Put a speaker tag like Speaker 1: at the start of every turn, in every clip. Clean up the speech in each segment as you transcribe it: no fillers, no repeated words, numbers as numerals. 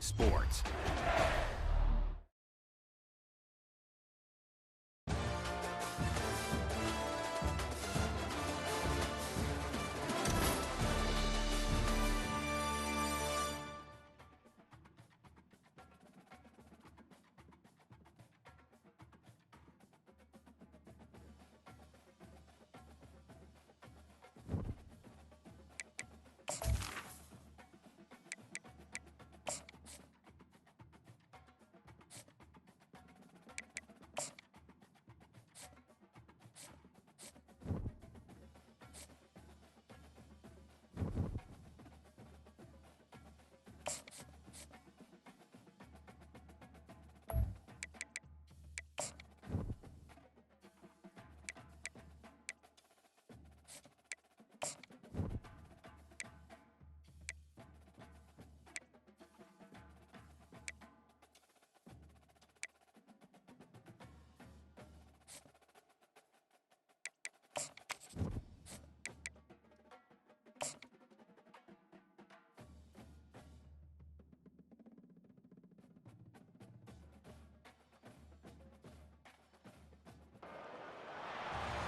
Speaker 1: Sports.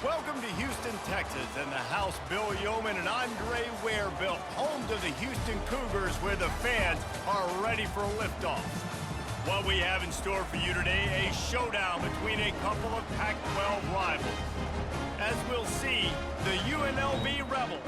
Speaker 1: Welcome to Houston, Texas, and the house Bill Yeoman and Andre Ware built, home to the Houston Cougars, where the fans are ready for a liftoff. What we have in store for you today, a showdown between a couple of Pac-12 rivals. As we'll see, the UNLV Rebels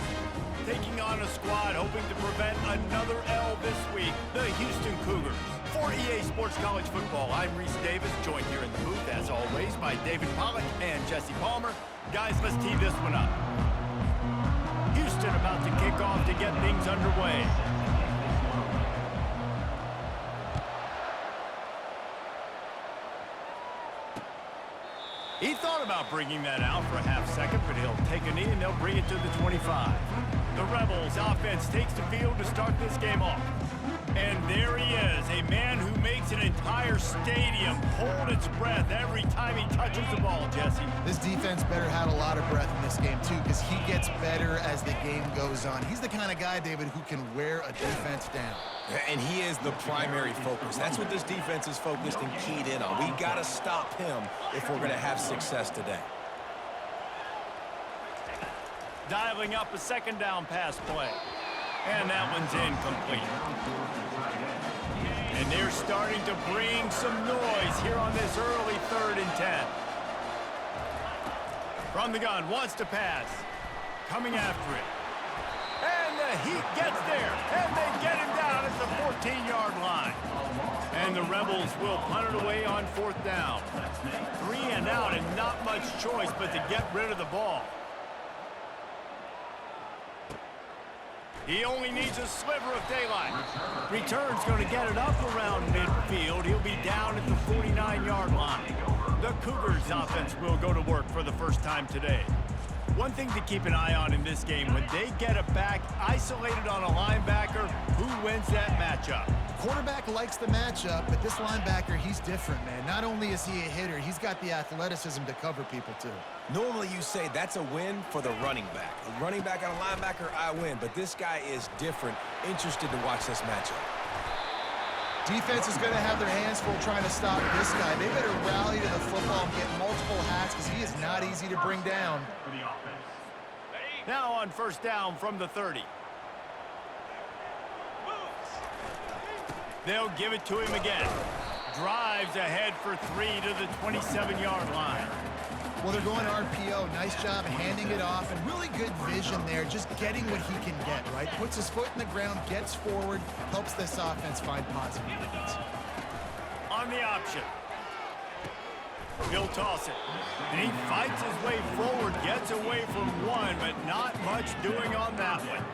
Speaker 1: taking on a squad hoping to prevent another L this week, the Houston Cougars. For EA Sports College Football, I'm Reese Davis, joined here in the booth, as always, by David Pollack and Jesse Palmer. Guys, let's tee this one up. Houston about to kick off to get things underway. He thought about bringing that out for a half second, but he'll take a knee and they'll bring it to the 25. The Rebels offense takes the field to start this game off. And there he is, a man who makes an entire stadium hold its breath every time he touches the ball, Jesse.
Speaker 2: This defense better have a lot of breath in this game, too, because he gets better as the game goes on. He's the kind of guy, David, who can wear a defense down.
Speaker 3: And he is the primary focus. That's what this defense is focused and keyed in on. We got to stop him if we're going to have success today.
Speaker 1: Dialing up a second down pass play. And that one's incomplete. And they're starting to bring some noise here on this early 3rd and 10. From the gun, wants to pass. Coming after it. And the Heat gets there. And they get him down at the 14-yard line. And the Rebels will punt it away on 4th down. 3 and out and not much choice but to get rid of the ball. He only needs a sliver of daylight. Return's going to get it up around midfield. He'll be down at the 49-yard line. The Cougars offense will go to work for the first time today. One thing to keep an eye on in this game, when they get it back isolated on a linebacker, who wins that matchup?
Speaker 2: The quarterback likes the matchup, but this linebacker, he's different, man. Not only is he a hitter, he's got the athleticism to cover people, too.
Speaker 3: Normally you say that's a win for the running back. A running back on a linebacker, I win. But this guy is different. Interested to watch this matchup.
Speaker 2: Defense is going to have their hands full trying to stop this guy. They better rally to the football and get multiple hats because he is not easy to bring down.
Speaker 1: Now on 1st down from the 30. They'll give it to him again. Drives ahead for 3 to the 27-yard line.
Speaker 2: Well, they're going RPO. Nice job handing it off, and really good vision there, just getting what he can get, right? Puts his foot in the ground, gets forward, helps this offense find positive units.
Speaker 1: On the option. He'll toss it. And he fights his way forward, gets away from one, but not much doing on that one.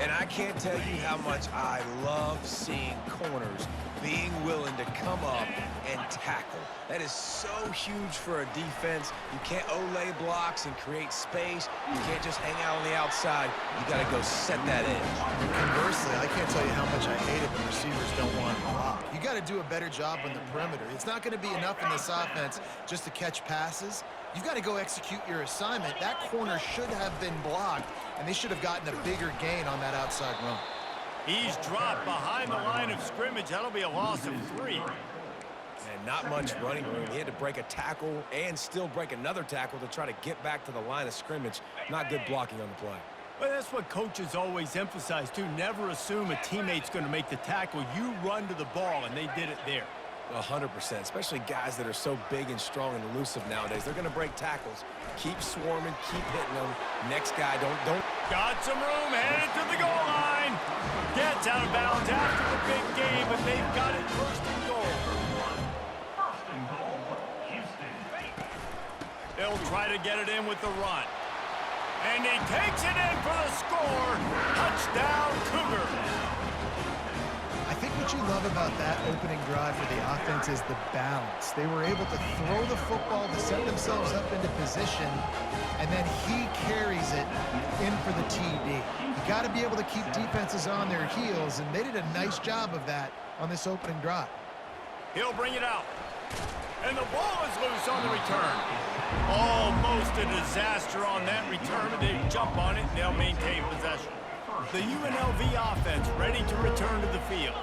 Speaker 3: And I can't tell you how much I love seeing corners being willing to come up and tackle. That is so huge for a defense. You can't olay blocks and create space. You can't just hang out on the outside. You got to go set that edge.
Speaker 2: Conversely, I can't tell you how much I hate it when receivers don't want to block. You got to do a better job on the perimeter. It's not going to be enough in this offense just to catch passes. You've got to go execute your assignment. That corner should have been blocked, and they should have gotten a bigger gain on that outside run.
Speaker 1: He's dropped behind the line of scrimmage. That'll be a loss of 3.
Speaker 3: And not much running room. He had to break a tackle and still break another tackle to try to get back to the line of scrimmage. Not good blocking on the play.
Speaker 1: Well, that's what coaches always emphasize, too. Never assume a teammate's going to make the tackle. You run to the ball, and they did it there.
Speaker 3: 100%, especially guys that are so big and strong and elusive nowadays. They're going to break tackles. Keep swarming, keep hitting them. Next guy, don't.
Speaker 1: Got some room, headed to the goal line. Gets out of bounds after the big game, but they've got it first and goal. They'll try to get it in with the run. And he takes it in for the score. Touchdown, Cougars.
Speaker 2: I think what you love about that opening drive for the offense is the balance. They were able to throw the football to set themselves up into position, and then he carries it in for the TD. You got to be able to keep defenses on their heels, and they did a nice job of that on this opening drive.
Speaker 1: He'll bring it out. And the ball is loose on the return. Almost a disaster on that return, but they jump on it and they'll maintain possession. The UNLV offense ready to return to the field.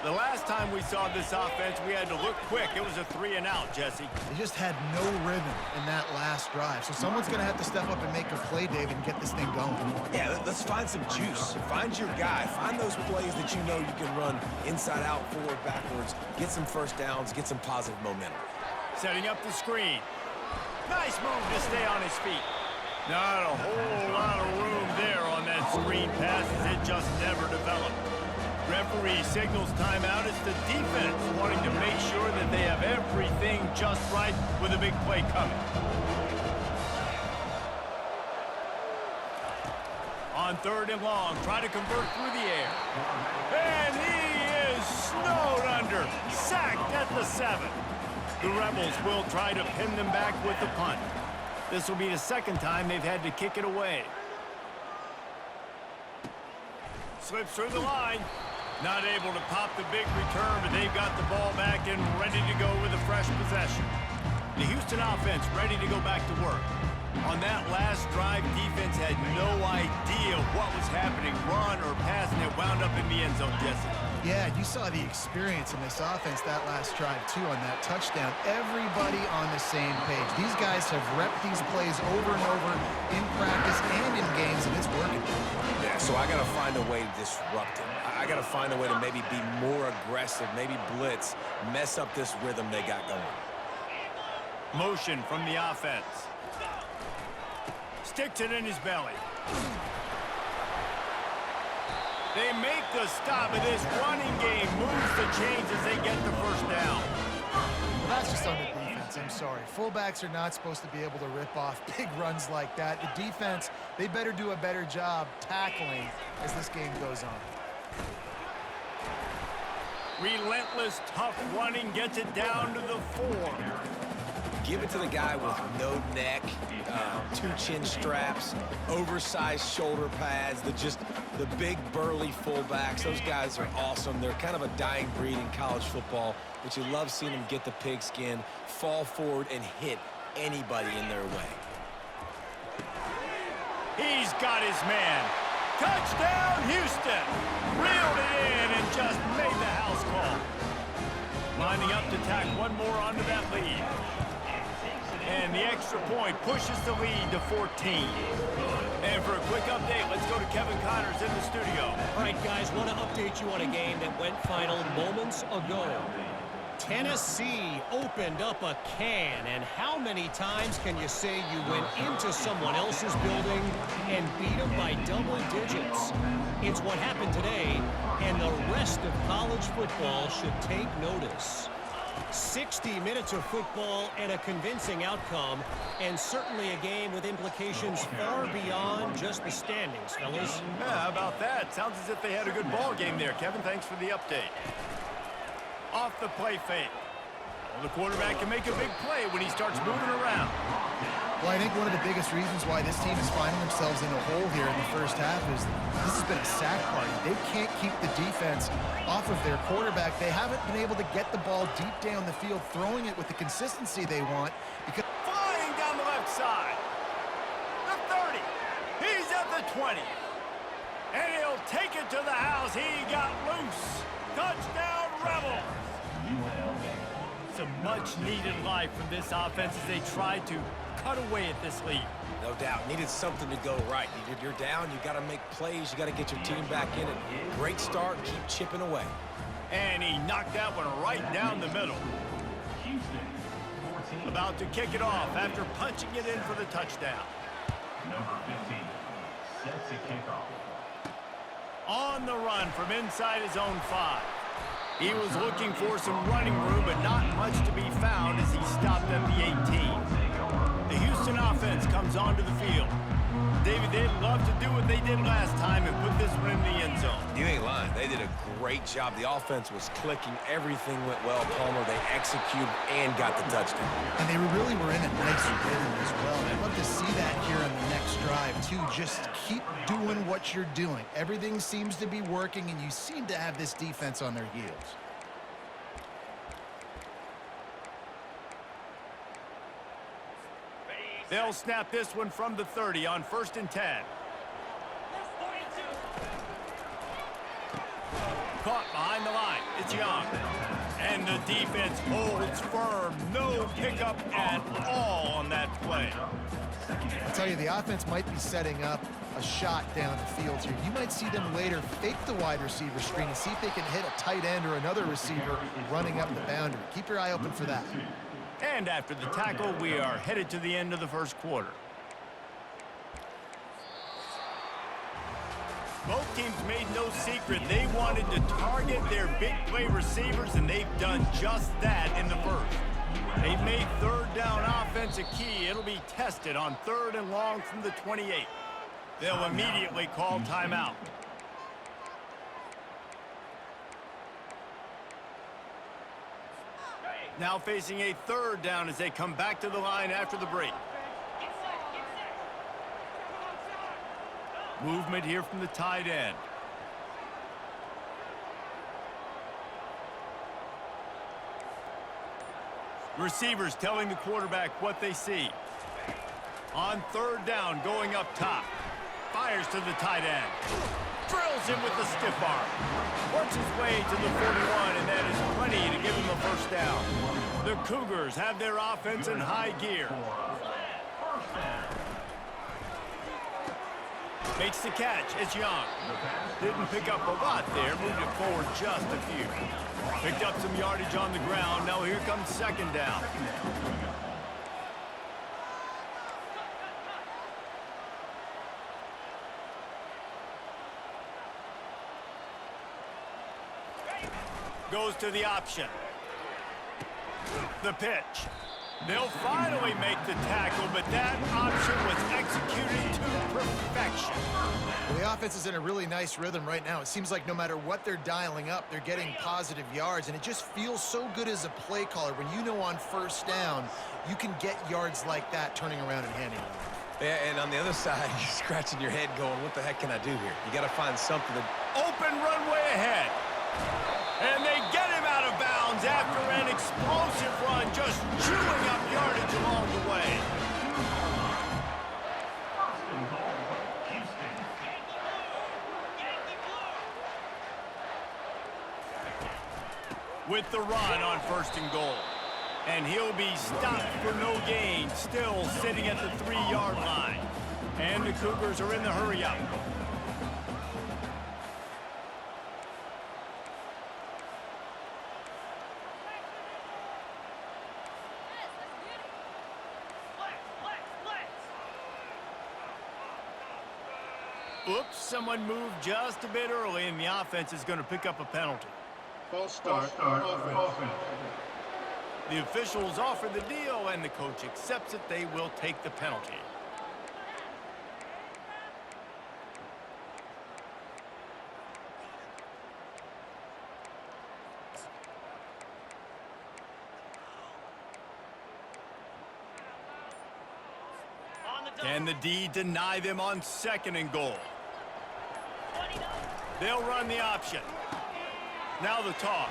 Speaker 1: The last time we saw this offense, we had to look quick. It was a 3-and-out, Jesse.
Speaker 2: They just had no rhythm in that last drive. So someone's going to have to step up and make a play, David, and get this thing going.
Speaker 3: Yeah, let's find some juice. Find your guy. Find those plays that you know you can run inside out, forward, backwards. Get some first downs. Get some positive momentum.
Speaker 1: Setting up the screen. Nice move to stay on his feet. Not a whole lot of room there on that screen pass as it just never developed. Referee signals timeout. It's the defense wanting to make sure that they have everything just right with a big play coming. On 3rd and long, try to convert through the air. And he is snowed under. Sacked at the 7. The Rebels will try to pin them back with the punt. This will be the second time they've had to kick it away. Slips through the line. Not able to pop the big return, but they've got the ball back and ready to go with a fresh possession. The Houston offense ready to go back to work. On that last drive, defense had no idea what was happening, run or pass, and it wound up in the end zone, Jesse.
Speaker 2: Yeah, you saw the experience in this offense that last drive, too, on that touchdown. Everybody on the same page. These guys have repped these plays over and over in practice and in games, and it's working.
Speaker 3: Yeah, so I got to find a way to disrupt it. I got to find a way to maybe be more aggressive, maybe blitz, mess up this rhythm they got going.
Speaker 1: Motion from the offense. Sticks it in his belly. They make the stop, and this running game moves the chains as they get the first down.
Speaker 2: Well, that's just on the defense. I'm sorry. Fullbacks are not supposed to be able to rip off big runs like that. The defense, they better do a better job tackling as this game goes on.
Speaker 1: Relentless, tough running gets it down to the 4.
Speaker 3: Give it to the guy with no neck, 2 chin straps, oversized shoulder pads, the big burly fullbacks. Those guys are awesome. They're kind of a dying breed in college football, but you love seeing them get the pigskin, fall forward, and hit anybody in their way.
Speaker 1: He's got his man. Touchdown, Houston. Reeled it in and just made the house call. Lining up to tack one more onto that lead. And the extra point pushes the lead to 14. And for a quick update, let's go to Kevin Connors in the studio.
Speaker 4: All right, guys, want to update you on a game that went final moments ago. Tennessee opened up a can, and how many times can you say you went into someone else's building and beat them by double digits? It's what happened today, and the rest of college football should take notice. 60 minutes of football and a convincing outcome, and certainly a game with implications far beyond just the standings, fellas.
Speaker 1: Yeah, how about that? Sounds as if they had a good ball game there. Kevin, thanks for the update. Off the play fake. Well, the quarterback can make a big play when he starts moving around.
Speaker 2: Well, I think one of the biggest reasons why this team is finding themselves in a hole here in the first half is this has been a sack party. They can't keep the defense off of their quarterback. They haven't been able to get the ball deep down the field, throwing it with the consistency they want. Because
Speaker 1: Flying down the left side. The 30. He's at the 20. And he'll take it to the house. He got loose. Touchdown, Rebels. Some much-needed life from this offense as they tried to cut away at this lead.
Speaker 3: No doubt. Needed something to go right. You're down. You got to make plays. You got to get your team back in it. Great start. Keep chipping away.
Speaker 1: And he knocked that one right down the middle. About to kick it off after punching it in for the touchdown.
Speaker 5: Number 15 sets a kickoff.
Speaker 1: On the run from inside his own 5. He was looking for some running room, but not much to be found as he stopped at the 18. The Houston offense comes onto the field. David, they'd love to do what they did last time and put this one in the end zone.
Speaker 3: You ain't lying. They did a great job. The offense was clicking. Everything went well, Palmer. They executed and got the touchdown.
Speaker 2: And they really were in a nice rhythm as well. And I'd love to see that here on the next drive, too. Just keep doing what you're doing. Everything seems to be working, and you seem to have this defense on their heels.
Speaker 1: They'll snap this one from the 30 on 1st and 10. Caught behind the line. It's Young. And the defense holds firm. No pickup at all on that play.
Speaker 2: I'll tell you, the offense might be setting up a shot down the field here. You might see them later fake the wide receiver screen and see if they can hit a tight end or another receiver running up the boundary. Keep your eye open for that.
Speaker 1: And after the tackle, we are headed to the end of the first quarter. Both teams made no secret they wanted to target their big play receivers, and they've done just that in the first. They've made third down offense a key. It'll be tested on 3rd and long from the 28. They'll immediately call timeout. Now facing a 3rd down as they come back to the line after the break. Movement here from the tight end. Receivers telling the quarterback what they see. On 3rd down, going up top. Fires to the tight end. Drills him with the stiff arm. Works his way to the 41, and that is plenty to give him a first down. The Cougars have their offense in high gear. Makes the catch. It's Young. Didn't pick up a lot there. Moved it forward just a few. Picked up some yardage on the ground. Now here comes 2nd down. Goes to the option. The pitch. They'll finally make the tackle, but that option was executed to perfection.
Speaker 2: Well, the offense is in a really nice rhythm right now. It seems like no matter what they're dialing up, they're getting positive yards, and it just feels so good as a play caller when you know on 1st down you can get yards like that turning around and handing it off.
Speaker 3: Yeah, and on the other side, you're scratching your head going, what the heck can I do here? You got to find something to...
Speaker 1: Open runway ahead. And they get him out of bounds after an explosive run, just chewing up yardage along the way. With the run on 1st and goal. And he'll be stopped for no gain, still sitting at the 3-yard line. And the Cougars are in the hurry-up. Oops, someone moved just a bit early, and the offense is going to pick up a penalty.
Speaker 5: False start offense.
Speaker 1: The officials offer the deal, and the coach accepts it. They will take the penalty. Can the D deny them on 2nd and goal? They'll run the option. Now the toss.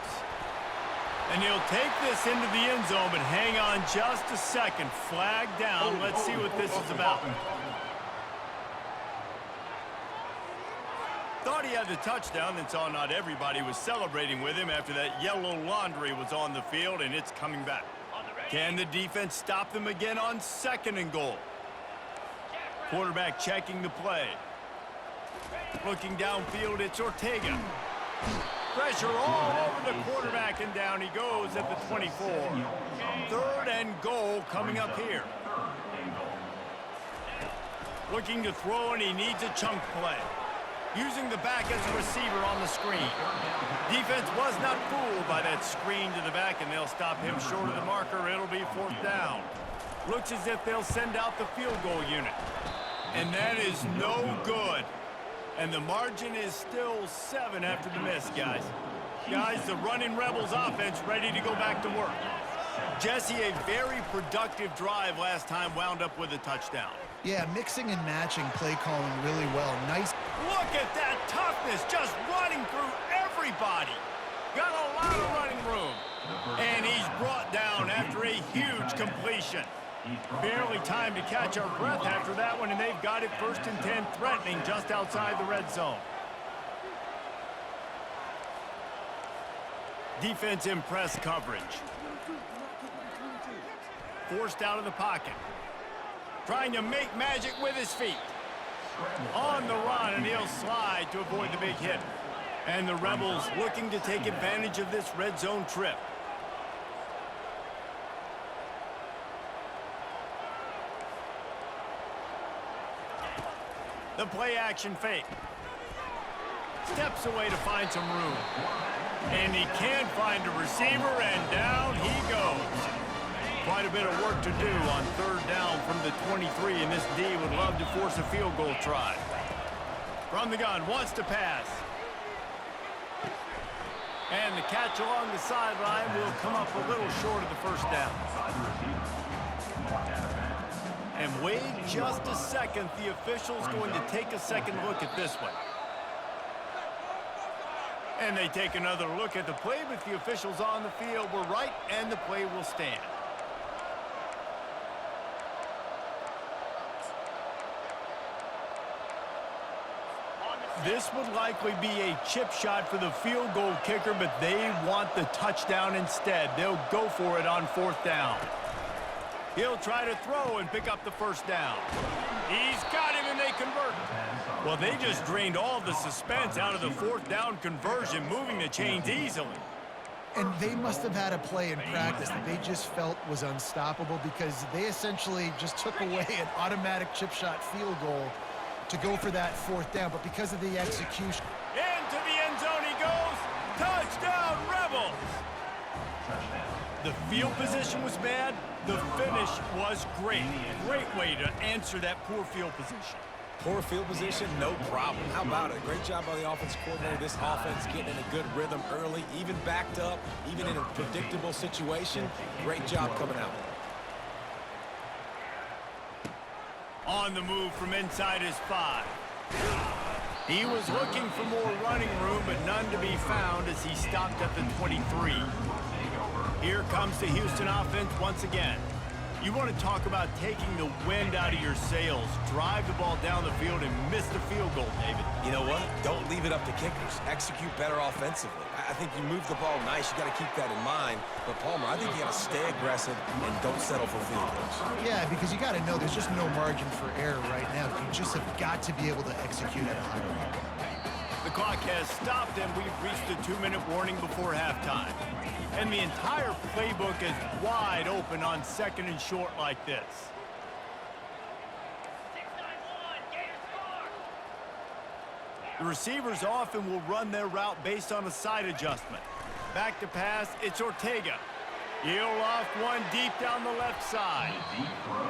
Speaker 1: And he'll take this into the end zone, but hang on just a second. Flag down. Let's see what this is about. Thought he had the touchdown and saw not everybody was celebrating with him after that yellow laundry was on the field, and it's coming back. Can the defense stop them again on 2nd and goal? Quarterback checking the play. Looking downfield, it's Ortega. Pressure all over the quarterback, and down he goes at the 24. 3rd and goal coming up here. Looking to throw, and he needs a chunk play. Using the back as a receiver on the screen. Defense was not fooled by that screen to the back, and they'll stop him short of the marker. It'll be 4th down. Looks as if they'll send out the field goal unit. And that is no good. And the margin is still 7 after the miss, guys. Guys, the running Rebels offense ready to go back to work. Jesse, a very productive drive last time, wound up with a touchdown.
Speaker 2: Yeah, mixing and matching play calling really well. Nice.
Speaker 1: Look at that toughness, just running through everybody. Got a lot of running room. And he's brought down after a huge completion. Barely time to catch our breath after that one, and they've got it 1st and 10, threatening just outside the red zone. Defense in press coverage. Forced out of the pocket. Trying to make magic with his feet. On the run, and he'll slide to avoid the big hit. And the Rebels looking to take advantage of this red zone trip. The play action fake. Steps away to find some room. And he can find a receiver, and down he goes. Quite a bit of work to do on 3rd down from the 23, and this D would love to force a field goal try. From the gun, wants to pass. And the catch along the sideline will come up a little short of the 1st down. And wait just a second, the official's going to take a second look at this one. And they take another look at the play, but the officials on the field were right, and the play will stand. This would likely be a chip shot for the field goal kicker, but they want the touchdown instead. They'll go for it on 4th down. He'll try to throw and pick up the 1st down. He's got him, and they convert. Well, they just drained all the suspense out of the 4th down conversion, moving the chains easily.
Speaker 2: And they must have had a play in practice that they just felt was unstoppable, because they essentially just took away an automatic chip shot field goal to go for that 4th down, but because of the execution.
Speaker 1: Into the end zone he goes. Touchdown, Rebels! The field position was bad. The finish was great. Great way to answer that poor field position.
Speaker 3: Poor field position, no problem. How about it? Great job by the offensive coordinator. This offense getting in a good rhythm early, even backed up, even in a predictable situation. Great job coming out.
Speaker 1: On the move from inside his 5. He was looking for more running room, but none to be found as he stopped at the 23. Here comes the Houston offense once again. You want to talk about taking the wind out of your sails. Drive the ball down the field and miss the field goal, David.
Speaker 3: You know what? Don't leave it up to kickers. Execute better offensively. I think you move the ball nice. You got to keep that in mind. But, Palmer, I think you got to stay aggressive and don't settle for field goals.
Speaker 2: Yeah, because you got to know there's just no margin for error right now. You just have got to be able to execute at a high level.
Speaker 1: The clock has stopped, and we've reached the 2-minute warning before halftime. And the entire playbook is wide open on 2nd and short like this. The receivers often will run their route based on a side adjustment. Back to pass, it's Ortega. He'll loft one deep down the left side.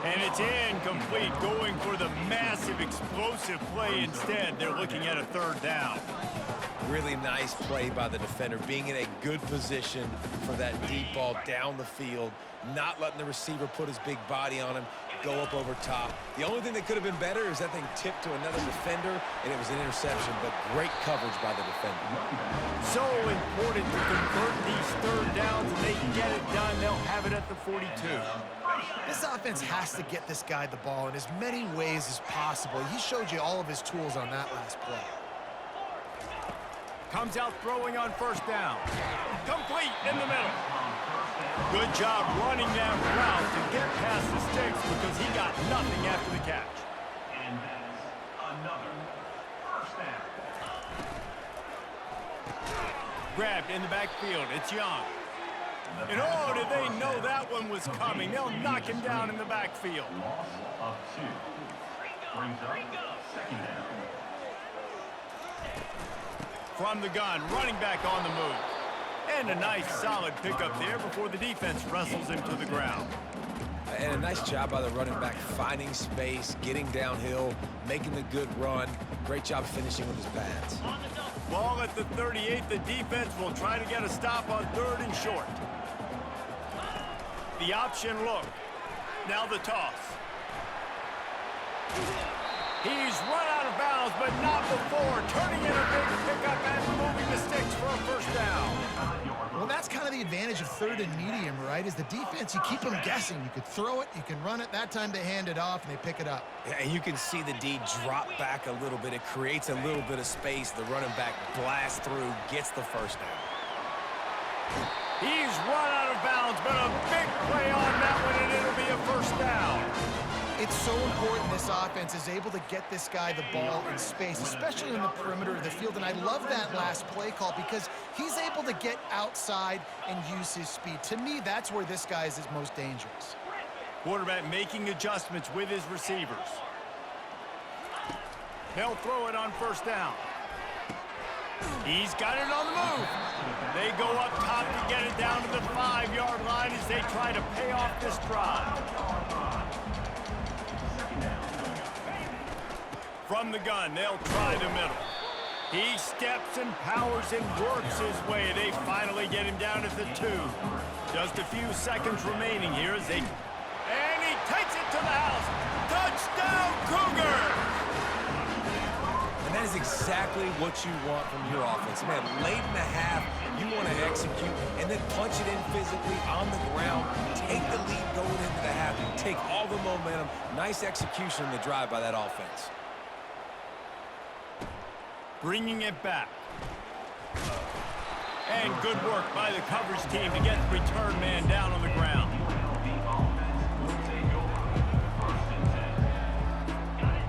Speaker 1: And it's incomplete, going for the massive explosive play instead. They're looking at a 3rd down.
Speaker 3: Really nice play by the defender, being in a good position for that deep ball down the field, not letting the receiver put his big body on him, go up over top. The only thing that could have been better is that thing tipped to another defender, and it was an interception, but great coverage by the defender.
Speaker 1: So important to convert these 3rd downs, and they get it done. They'll have it at the 42.
Speaker 2: This offense has to get this guy the ball in as many ways as possible. He showed you all of his tools on that last play.
Speaker 1: Comes out throwing on first down. Complete in the middle. Good job running that route to get past the sticks because he got nothing after the catch.
Speaker 5: And that is another first down.
Speaker 1: Grabbed in the backfield. It's Young. And oh, did they know that one was coming. They'll knock him down in the backfield.
Speaker 5: Loss of 2. Brings up second down.
Speaker 1: From the gun, running back on the move. And a nice solid pickup there before the defense wrestles him to the ground.
Speaker 3: And a nice job by the running back, finding space, getting downhill, making the good run. Great job finishing with his pads.
Speaker 1: Ball at the 38. The defense will try to get a stop on 3rd and short. The option look. Now the toss. He's run out of bounds, but not before turning in a big pickup and moving the sticks for a first down.
Speaker 2: Well, that's kind of the advantage of 3rd and medium, right? Is the defense, you keep them guessing. You could throw it, you can run it. That time they hand it off and they pick it up.
Speaker 3: Yeah, and you can see the D drop back a little bit. It creates a little bit of space. The running back blasts through, gets the first down.
Speaker 1: He's run out of bounds, but a big play on that one, and it'll be a first down.
Speaker 2: It's so important this offense is able to get this guy the ball in space, especially in the perimeter of the field. And I love that last play call because he's able to get outside and use his speed. To me, that's where this guy is his most dangerous.
Speaker 1: Quarterback making adjustments with his receivers. They'll throw it on first down. He's got it on the move. They go up top to get it down to the 5-yard line as they try to pay off this drive. From the gun, they'll try the middle. He steps and powers and works his way. They finally get him down at the 2. Just a few seconds remaining here as they... And he takes it to the house. Touchdown, Cougars!
Speaker 3: And that is exactly what you want from your offense. Man, late in the half, you want to execute and then punch it in physically on the ground. Take the lead going into the half. Take all the momentum. Nice execution in the drive by that offense.
Speaker 1: Bringing it back. And good work by the coverage team to get the return man down on the ground.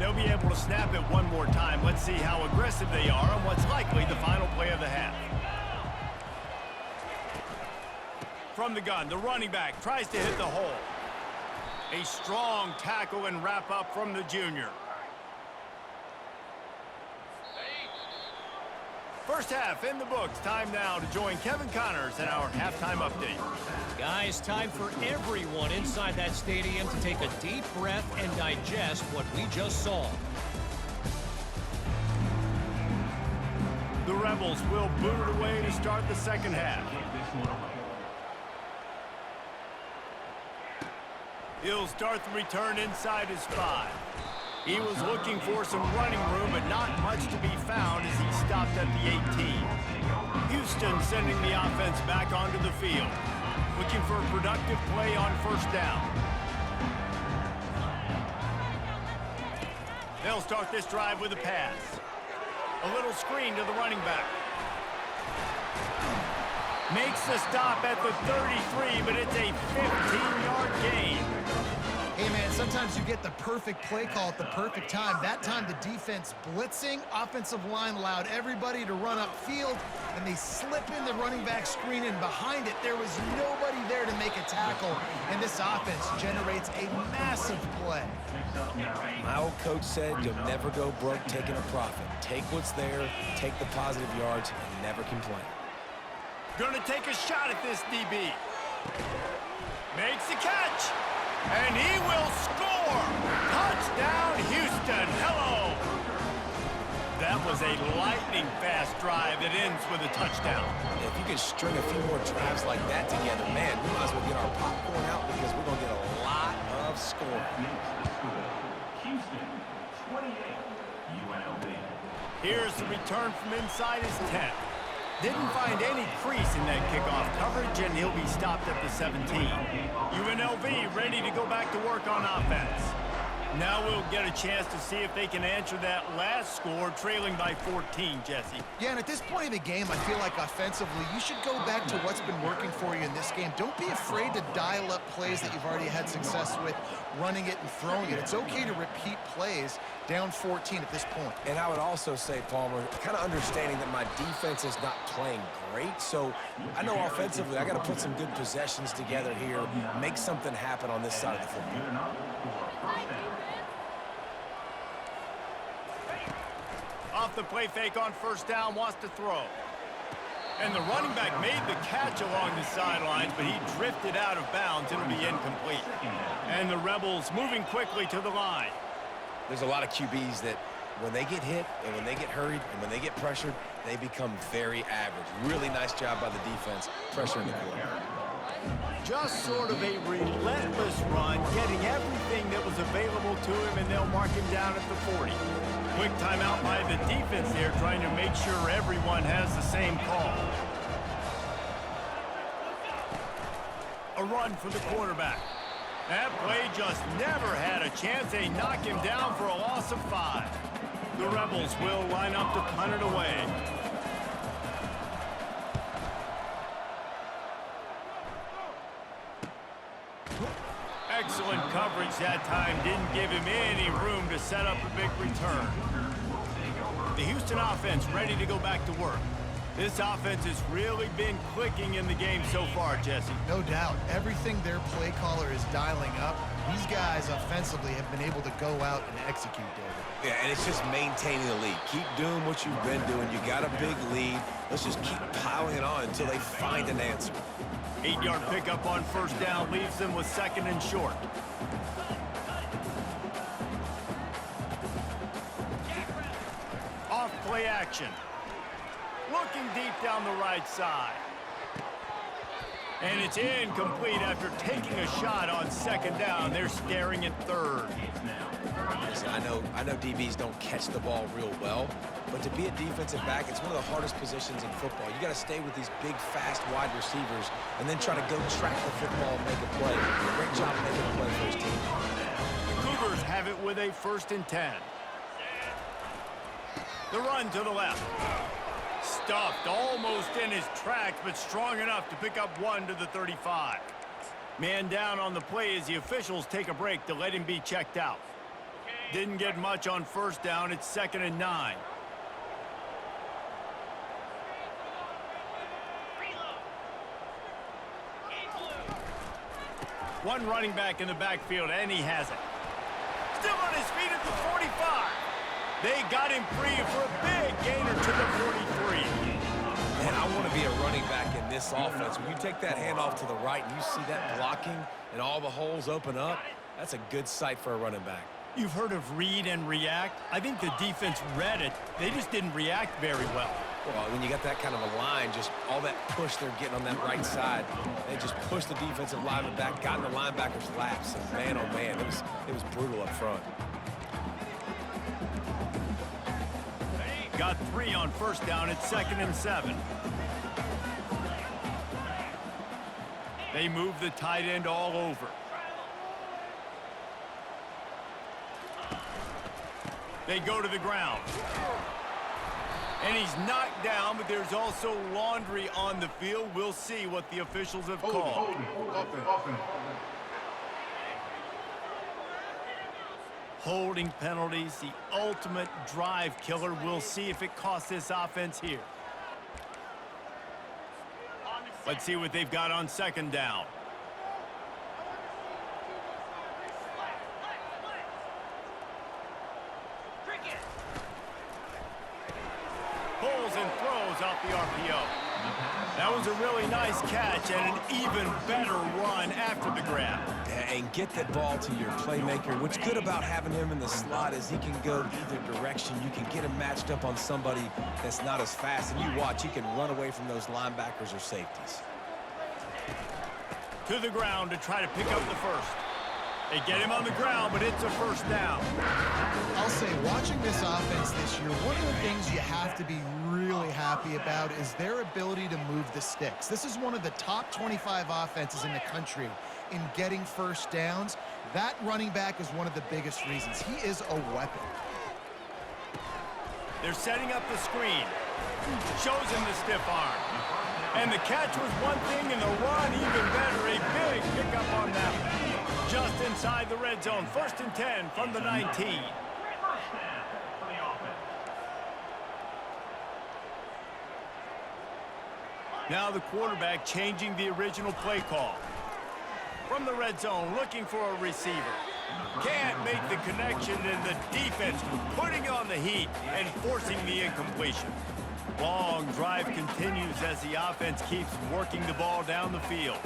Speaker 1: They'll be able to snap it one more time. Let's see how aggressive they are on what's likely the final play of the half. From the gun, the running back tries to hit the hole. A strong tackle and wrap up from the junior. First half in the books. Time now to join Kevin Connors in our halftime update.
Speaker 4: Guys, time for everyone inside that stadium to take a deep breath and digest what we just saw.
Speaker 1: The Rebels will boot it away to start the second half. He'll start the return inside his 5. He was looking for some running room, but not much to be found as he stopped at the 18. Houston sending the offense back onto the field, looking for a productive play on first down. They'll start this drive with a pass. A little screen to the running back. Makes the stop at the 33, but it's a 15-yard gain.
Speaker 2: Hey, man, sometimes you get the perfect play call at the perfect time. That time the defense blitzing, offensive line allowed everybody to run upfield, and they slip in the running back screen, and behind it there was nobody there to make a tackle, and this offense generates a massive play.
Speaker 3: My old coach said you'll never go broke taking a profit. Take what's there, take the positive yards, and never complain.
Speaker 1: Gonna take a shot at this DB. Makes the catch. And he will score! Touchdown, Houston! Hello! That was a lightning-fast drive that ends with a touchdown.
Speaker 3: If you can string a few more drives like that together, man, we might as well get our popcorn out because we're going to get a lot of scoring.
Speaker 5: Houston, 28, UNLV.
Speaker 1: Here's the return from inside his 10. Didn't find any crease in that kickoff coverage, and he'll be stopped at the 17. UNLV ready to go back to work on offense. Now we'll get a chance to see if they can answer that last score, trailing by 14, Jesse.
Speaker 2: Yeah, and at this point in the game, I feel like offensively, you should go back to what's been working for you in this game. Don't be afraid to dial up plays that you've already had success with, running it and throwing it. It's okay to repeat plays down 14 at this point.
Speaker 3: And I would also say, Palmer, kind of understanding that my defense is not playing great, so I know offensively I got to put some good possessions together here, make something happen on this side of the football.
Speaker 1: Off the play fake on first down, wants to throw. And the running back made the catch along the sidelines, but he drifted out of bounds. It'll be incomplete. And the Rebels moving quickly to the line.
Speaker 3: There's a lot of QBs that when they get hit and when they get hurried and when they get pressured, they become very average. Really nice job by the defense, pressuring the quarterback.
Speaker 1: Just sort of a relentless run, getting everything that was available to him, and they'll mark him down at the 40. Quick timeout by the defense there, trying to make sure everyone has the same call. A run for the quarterback. That play just never had a chance. They knock him down for a loss of 5. The Rebels will line up to punt it away. Excellent coverage that time. Didn't give him any room to set up a big return. The Houston offense ready to go back to work. This offense has really been clicking in the game so far, Jesse.
Speaker 2: No doubt. Everything their play caller is dialing up, these guys offensively have been able to go out and execute, David.
Speaker 3: Yeah, and it's just maintaining the lead. Keep doing what you've been doing. You got a big lead. Let's just keep piling it on until they find an answer.
Speaker 1: 8-yard pickup on first down leaves them with 2nd and short. Off play action. Looking deep down the right side. And it's incomplete after taking a shot on 2nd down. They're staring at 3rd.
Speaker 3: Listen, I know DBs don't catch the ball real well, but to be a defensive back, it's one of the hardest positions in football. You got to stay with these big, fast wide receivers and then try to go track the football and make a play. Great job making a play for his team.
Speaker 1: The Cougars have it with a 1st and 10. The run to the left. Stuffed almost in his tracks, but strong enough to pick up 1 to the 35. Man down on the play as the officials take a break to let him be checked out. Didn't get much on first down. It's 2nd and 9. One running back in the backfield, and he has it. Still on his feet at the 45. They got him free for a big gainer to the 43.
Speaker 3: Man, I want to be a running back in this offense. When you take that handoff to the right and you see that blocking and all the holes open up, that's a good sight for a running back.
Speaker 1: You've heard of read and react. I think the defense read it. They just didn't react very well.
Speaker 3: Well, when you got that kind of a line, just all that push they're getting on that right side, they just pushed the defensive lineman back, got in the linebacker's laps, and man, oh man, it was brutal up front.
Speaker 1: Got 3 on first down at 2nd and 7. They move the tight end all over. They go to the ground. And he's knocked down, but there's also laundry on the field. We'll see what the officials have called. Holding penalties, the ultimate drive killer. We'll see if it costs this offense here. Let's see what they've got on 2nd down. Pulls and throws off the RPO. That was a really nice catch and an even better run after the grab.
Speaker 3: And get that ball to your playmaker. What's good about having him in the slot is he can go either direction. You can get him matched up on somebody that's not as fast, and you watch, he can run away from those linebackers or safeties.
Speaker 1: To the ground to try to pick up the first. They get him on the ground, but it's a first down.
Speaker 2: I'll say, watching this offense this year, one of the things you have to be really happy about is their ability to move the sticks. This is one of the top 25 offenses in the country in getting first downs. That running back is one of the biggest reasons. He is a weapon.
Speaker 1: They're setting up the screen. Shows him the stiff arm. And the catch was one thing, and the run even better. A big pickup on that one. Just inside the red zone. 1st and 10 from the 19. Now the quarterback changing the original play call. From the red zone, looking for a receiver. Can't make the connection, and the defense putting on the heat and forcing the incompletion. Long drive continues as the offense keeps working the ball down the field.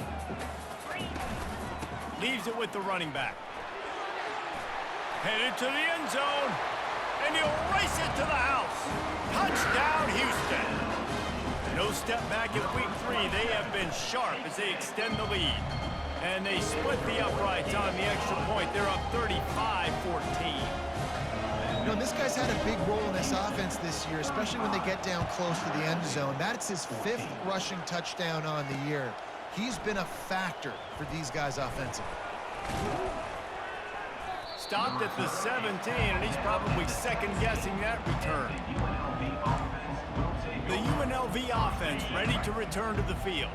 Speaker 1: Leaves it with the running back. Headed to the end zone, and he'll race it to the house. Touchdown, Houston. No step back at week 3. They have been sharp as they extend the lead. And they split the uprights on the extra point. They're up 35-14.
Speaker 2: You know, this guy's had a big role in this offense this year, especially when they get down close to the end zone. That's his 5th rushing touchdown on the year. He's been a factor for these guys offensively.
Speaker 1: Stopped at the 17, and he's probably second-guessing that return. The UNLV offense ready to return to the field.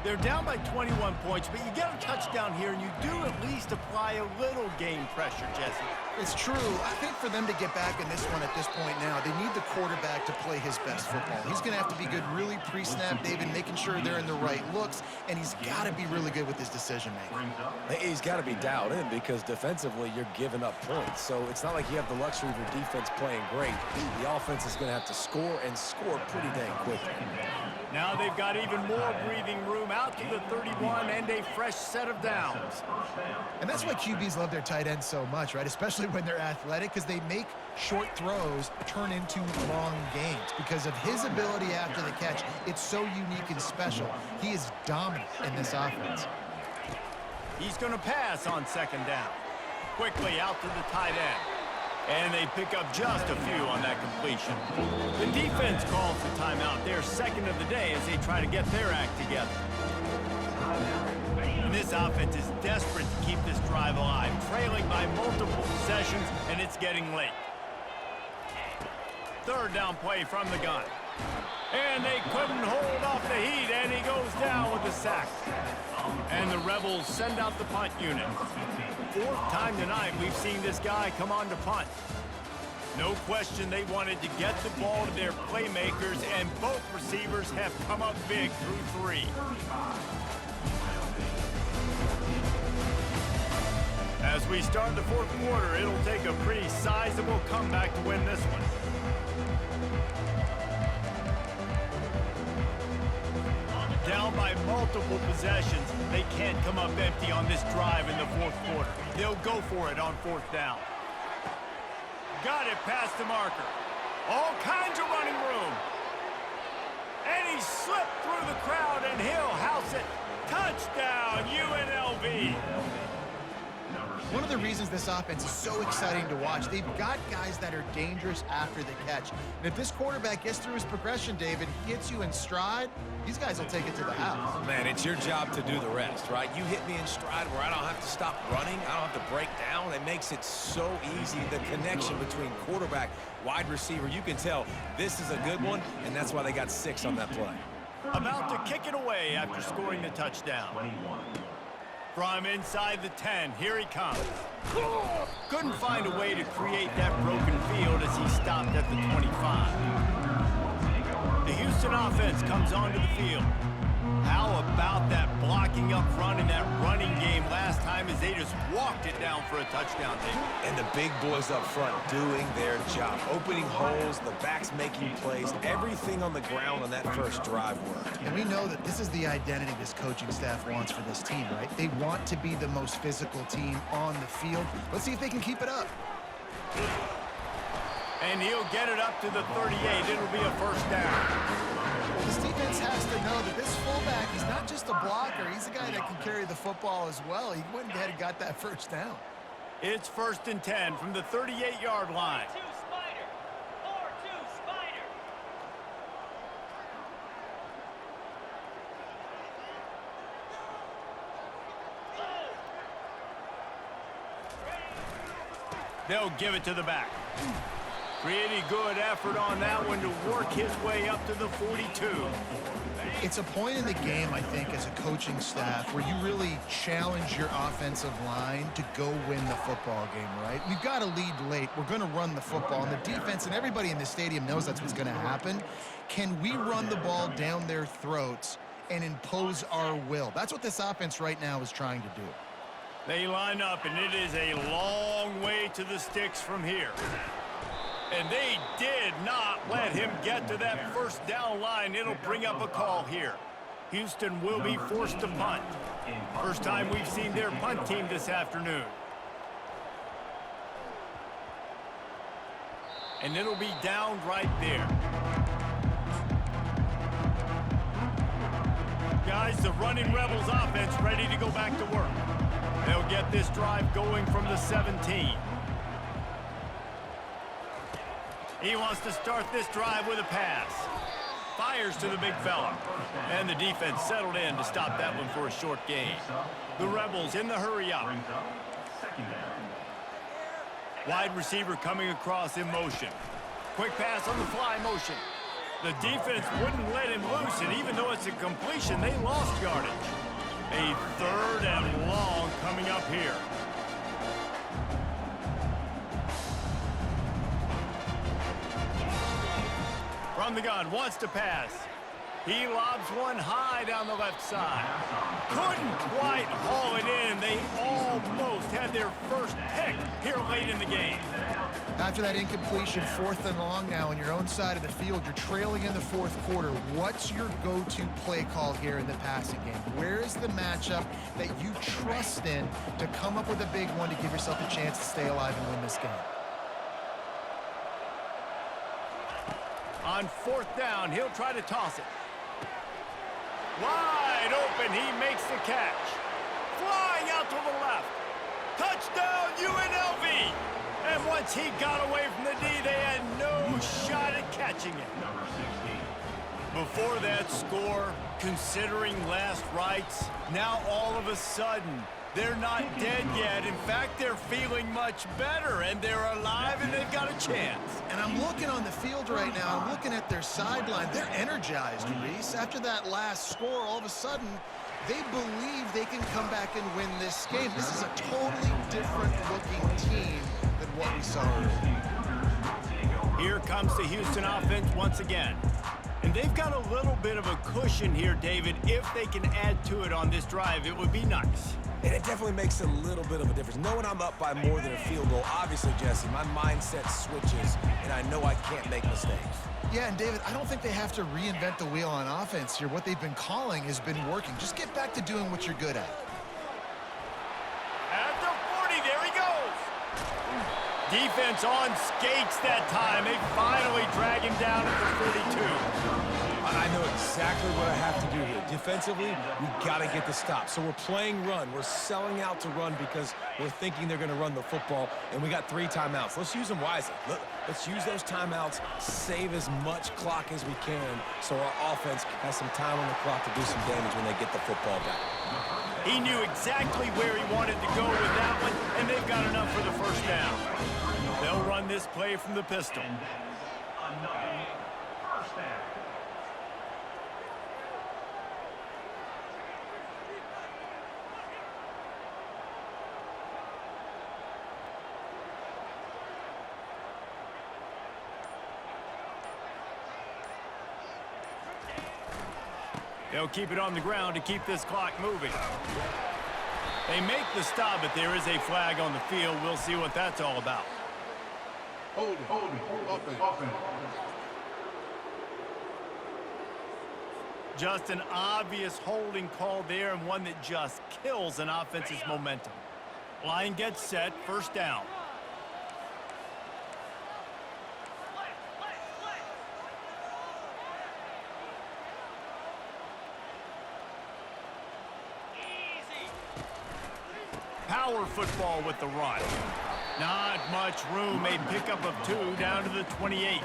Speaker 1: They're down by 21 points, but you get a touchdown here, and you do at least apply a little game pressure, Jesse.
Speaker 2: It's true. I think for them to get back in this one at this point now, they need the quarterback to play his best football. He's going to have to be good really pre-snap, David, making sure they're in the right looks, and he's got to be really good with his decision-making.
Speaker 3: He's got to be dialed in because defensively you're giving up points. So it's not like you have the luxury of your defense playing great. The offense is going to have to score and score pretty dang quickly.
Speaker 1: Now they've got even more breathing room out to the 31 and a fresh set of downs.
Speaker 2: And that's why QBs love their tight ends so much, right? Especially when they're athletic, because they make short throws turn into long gains. Because of his ability after the catch, it's so unique and special. He is dominant in this offense.
Speaker 1: He's going to pass on 2nd down. Quickly out to the tight end. And they pick up just a few on that completion. The defense calls the timeout. Their 2nd of the day as they try to get their act together. And this offense is desperate to keep this drive alive, trailing by multiple possessions, and it's getting late. 3rd down play from the gun. And they couldn't hold off the heat, and he goes down with a sack. And the Rebels send out the punt unit. 4th time tonight we've seen this guy come on to punt. No question they wanted to get the ball to their playmakers, and both receivers have come up big through 3. As we start the 4th quarter, it'll take a pretty sizable comeback to win this one. Down by multiple possessions, they can't come up empty on this drive in the 4th quarter. They'll go for it on 4th down. Got it past the marker. All kinds of running room. And he slipped through the crowd, and he'll house it. Touchdown, UNLV.
Speaker 2: One of the reasons this offense is so exciting to watch, they've got guys that are dangerous after the catch. And if this quarterback gets through his progression, David, he hits you in stride, these guys will take it to the house.
Speaker 3: Man, it's your job to do the rest, right? You hit me in stride where I don't have to stop running. I don't have to break down. It makes it so easy. The connection between quarterback, wide receiver, you can tell this is a good one, and that's why they got 6 on that play.
Speaker 1: About to kick it away after scoring the touchdown. From inside the 10, here he comes. Couldn't find a way to create that broken field as he stopped at the 25. The Houston offense comes onto the field. How about that blocking up front in that running game last time as they just walked it down for a touchdown, David?
Speaker 3: And the big boys up front doing their job. Opening holes, the backs making plays, everything on the ground on that first drive worked.
Speaker 2: And we know that this is the identity this coaching staff wants for this team, right? They want to be the most physical team on the field. Let's see if they can keep it up.
Speaker 1: And he'll get it up to the 38. It'll be a 1st down.
Speaker 2: This defense has to know that this fullback, he's not just a blocker. He's a guy that can carry the football as well. He went ahead and got that 1st down.
Speaker 1: It's 1st and 10 from the 38-yard line. They'll give it to the back. Pretty good effort on that one to work his way up to the 42.
Speaker 2: It's a point in the game, I think, as a coaching staff where you really challenge your offensive line to go win the football game, right? We've got to lead late. We're going to run the football. And the defense and everybody in the stadium knows that's what's going to happen. Can we run the ball down their throats and impose our will? That's what this offense right now is trying to do.
Speaker 1: They line up, and it is a long way to the sticks from here. And they did not let him get to that first down line. It'll bring up a call here. Houston will be forced to punt. First time we've seen their punt team this afternoon. And it'll be down right there. Guys, the Running Rebels offense ready to go back to work. They'll get this drive going from the 17. He wants to start this drive with a pass. Fires to the big fella. And the defense settled in to stop that one for a short gain. The Rebels in the hurry up. Wide receiver coming across in motion. Quick pass on the fly motion. The defense wouldn't let him loose, and even though it's a completion, they lost yardage. A 3rd and long coming up here. From the gun, wants to pass. He lobs one high down the left side. Couldn't quite haul it in. They almost had their first pick here late in the game.
Speaker 2: After that incompletion, 4th and long now on your own side of the field, you're trailing in the 4th quarter. What's your go-to play call here in the passing game? Where is the matchup that you trust in to come up with a big one to give yourself a chance to stay alive and win this game?
Speaker 1: On 4th down, he'll try to toss it. Wide open, he makes the catch. Flying out to the left. Touchdown, UNLV! And once he got away from the D, they had no shot at catching it. Before that score, considering last rites, now all of a sudden, they're not dead yet. In fact, they're feeling much better, and they're alive, and they've got a chance.
Speaker 2: And I'm looking on the field right now. I'm looking at their sideline. They're energized, Reese. After that last score, all of a sudden, they believe they can come back and win this game. This is a totally different-looking team than what we saw earlier.
Speaker 1: Here comes the Houston offense once again. And they've got a little bit of a cushion here, David. If they can add to it on this drive, it would be nice.
Speaker 3: And it definitely makes a little bit of a difference. Knowing I'm up by more than a field goal, obviously, Jesse, my mindset switches, and I know I can't make mistakes.
Speaker 2: Yeah, and David, I don't think they have to reinvent the wheel on offense here. What they've been calling has been working. Just get back to doing what you're good at.
Speaker 1: At the 40, there he goes. Defense on skates that time. They finally drag him down at the 42.
Speaker 3: I know exactly what I have to do here. Defensively, we got to get the stop. So we're playing run. We're selling out to run because we're thinking they're going to run the football, and we got 3 timeouts. Let's use them wisely. Let's use those timeouts, save as much clock as we can so our offense has some time on the clock to do some damage when they get the football back.
Speaker 1: He knew exactly where he wanted to go with that one, and they've got enough for the first down. They'll run this play from the pistol. They'll keep it on the ground to keep this clock moving. They make the stop, but there is a flag on the field. We'll see what that's all about.
Speaker 6: Hold it. Offense.
Speaker 1: Just an obvious holding call there, and one that just kills an offense's momentum. Line gets set, first down. Power football with the run. Not much room. A pickup of 2 down to the 28.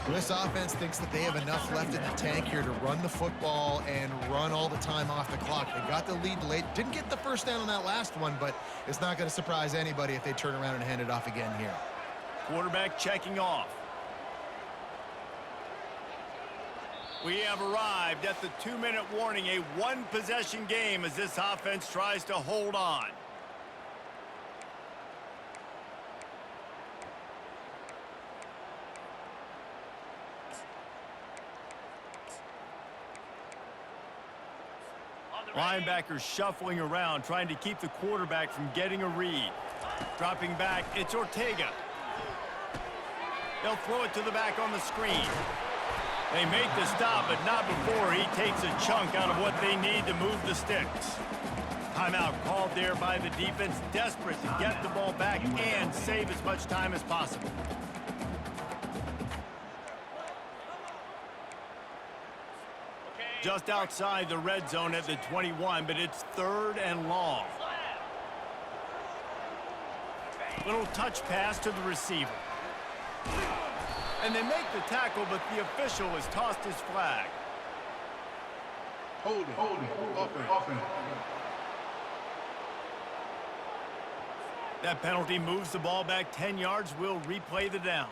Speaker 2: This offense thinks that they have enough left in the tank here to run the football and run all the time off the clock. They got the lead late. Didn't get the first down on that last one, but it's not going to surprise anybody if they turn around and hand it off again here.
Speaker 1: Quarterback checking off. We have arrived at the 2-minute warning, a one-possession game as this offense tries to hold on. Linebackers shuffling around, trying to keep the quarterback from getting a read. Dropping back, it's Ortega. They'll throw it to the back on the screen. They make the stop, but not before he takes a chunk out of what they need to move the sticks. Timeout called there by the defense, desperate to get the ball back and save as much time as possible. Just outside the red zone at the 21, but it's 3rd and long. Little touch pass to the receiver. And they make the tackle, but the official has tossed his flag.
Speaker 6: Hold it. Offense.
Speaker 1: That penalty moves the ball back 10 yards. We'll replay the down.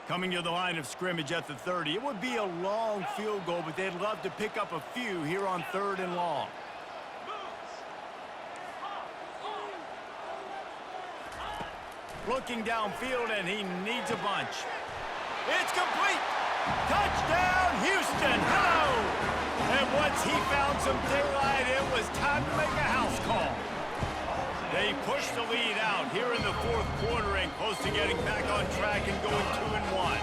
Speaker 1: Coming to the line of scrimmage at the 30. It would be a long field goal, but they'd love to pick up a few here on 3rd and long. Looking downfield, and he needs a bunch. It's complete. Touchdown, Houston. Hello. And once he found some daylight, it was time to make a house call. They push the lead out here in the 4th quarter and close to getting back on track and going 2-1.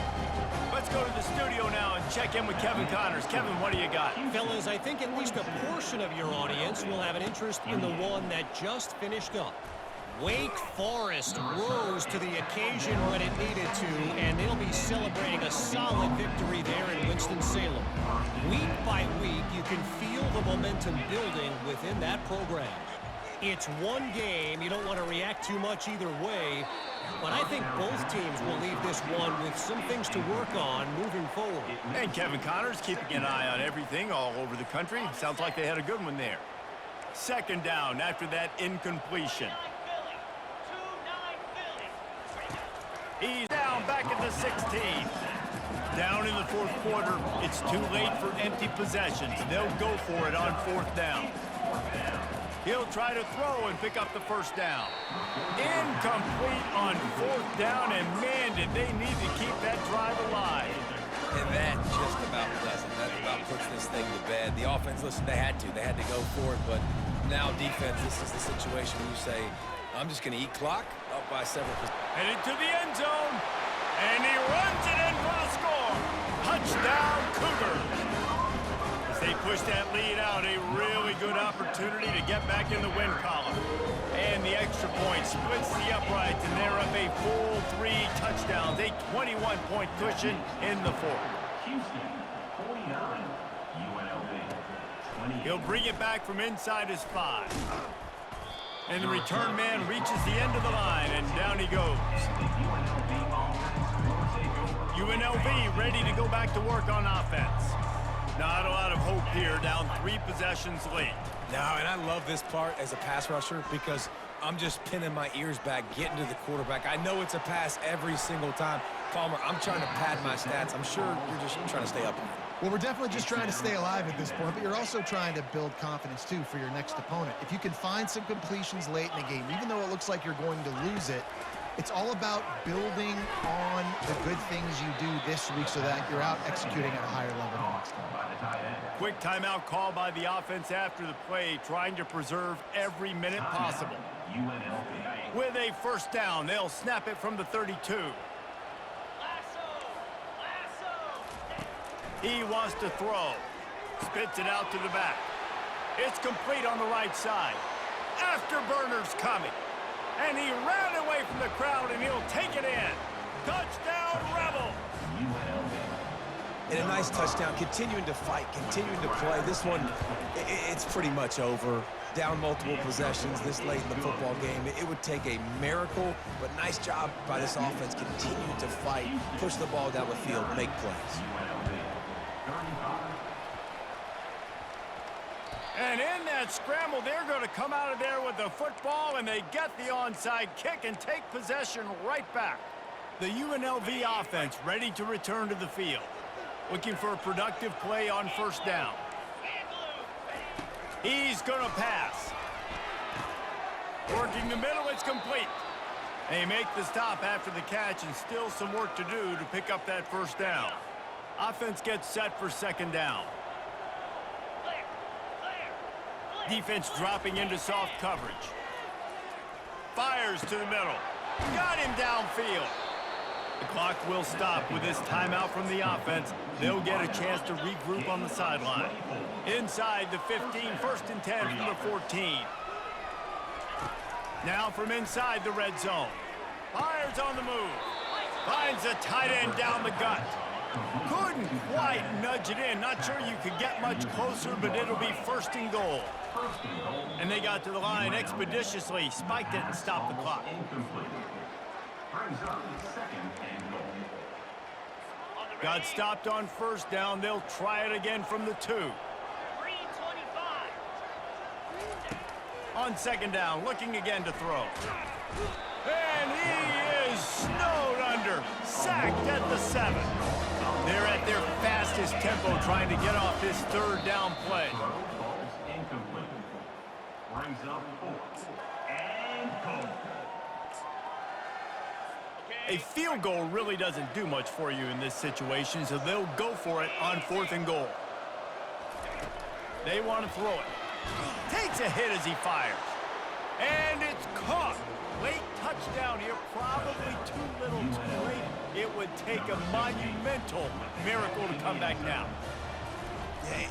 Speaker 1: Let's go to the studio now and check in with Kevin Connors. Kevin, what do you got?
Speaker 4: Fellas, I think at least a portion of your audience will have an interest in the one that just finished up. Wake Forest rose to the occasion when it needed to, and they'll be celebrating a solid victory there in Winston-Salem. Week by week, you can feel the momentum building within that program. It's one game. You don't want to react too much either way, but I think both teams will leave this one with some things to work on moving forward.
Speaker 1: And Kevin Connors keeping an eye on everything all over the country. Sounds like they had a good one there. 2nd down after that incompletion. He's down back at the 16. Down in the 4th quarter, it's too late for empty possessions. They'll go for it on 4th down. He'll try to throw and pick up the 1st down. Incomplete on 4th down, and man, did they need to keep that drive alive.
Speaker 3: And that just about does it. That about puts this thing to bed. The offense, listen, they had to go for it, but now defense, this is the situation where you say, I'm just going to eat clock up by several percent.
Speaker 1: Headed to the end zone, and he runs it in for a score. Touchdown, Cougars. As they push that lead out, a really good opportunity to get back in the win column. And the extra point splits the uprights, and they're up a full 3 touchdowns, a 21-point cushion in the 4th.
Speaker 5: Houston, 49. UNLV, 20.
Speaker 1: He'll bring it back from inside his 5. And the return man reaches the end of the line, and down he goes. UNLV ready to go back to work on offense. Not a lot of hope here, down 3 possessions late.
Speaker 3: No, and I love this part as a pass rusher because I'm just pinning my ears back, getting to the quarterback. I know it's a pass every single time. Palmer, I'm trying to pad my stats. I'm sure you're just trying to stay up.
Speaker 2: Well, we're definitely just trying to stay alive at this point, but you're also trying to build confidence, too, for your next opponent. If you can find some completions late in the game, even though it looks like you're going to lose it, it's all about building on the good things you do this week so that you're out executing at a higher level the next time.
Speaker 1: Quick timeout call by the offense after the play, trying to preserve every minute possible. With a 1st down, they'll snap it from the 32. He wants to throw. Spits it out to the back. It's complete on the right side. Afterburner's coming. And he ran away from the crowd, and he'll take it in. Touchdown, Rebels!
Speaker 3: And a nice touchdown, continuing to fight, continuing to play. This one, it's pretty much over. down multiple possessions this late in the football game. It would take a miracle, but nice job by this offense. Continue to fight, push the ball down the field, make plays.
Speaker 1: And in that scramble, they're going to come out of there with the football, and they get the onside kick and take possession right back. The UNLV offense ready to return to the field. Looking for a productive play on first down. He's going to pass. Working the middle, it's complete. They make the stop after the catch, and still some work to do to pick up that first down. Offense gets set for second down. Defense dropping into soft coverage. Fires to the middle. Got him downfield. The clock will stop with this timeout from the offense. They'll get a chance to regroup on the sideline. Inside the 15, first and 10 from the 14. Now from inside the red zone. Fires on the move. Finds a tight end down the gut. Couldn't quite nudge it in. Not sure you could get much closer, but it'll be first and goal. And they got to the line expeditiously, spiked it and stopped the clock. Got stopped on first down. They'll try it again from the 2. On second down, looking again to throw. And he is snowed under, sacked at the 7. They're at their fastest tempo trying to get off this third down play.
Speaker 5: Incomplete. Brings up 4th and goal.
Speaker 1: A field goal really doesn't do much for you in this situation, so they'll go for it on 4th and goal. They want to throw it. Takes a hit as he fires. And it's caught. Late touchdown here, probably too little too late. It would take a monumental miracle to come back now.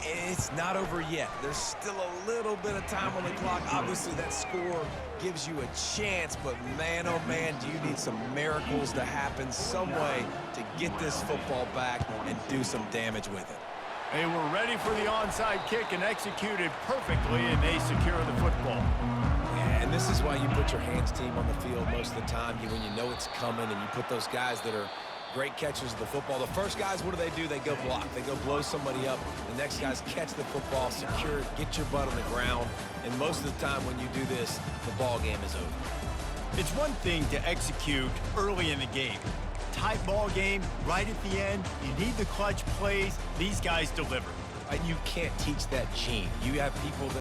Speaker 3: It's not over yet. There's still a little bit of time on the clock. Obviously, that score gives you a chance, but man, oh man, do you need some miracles to happen some way to get this football back and do some damage with it.
Speaker 1: They were ready for the onside kick and executed perfectly, and they secure the football.
Speaker 3: And this is why you put your hands team on the field most of the time when you know it's coming, and you put those guys that are great catchers of the football. The first guys, what do? They go block. They go blow somebody up. The next guys catch the football, secure it, get your butt on the ground. And most of the time when you do this, the ball game is over.
Speaker 1: It's one thing to execute early in the game. Tight ball game, right at the end, you need the clutch plays. These guys deliver.
Speaker 3: You can't teach that gene. You have people that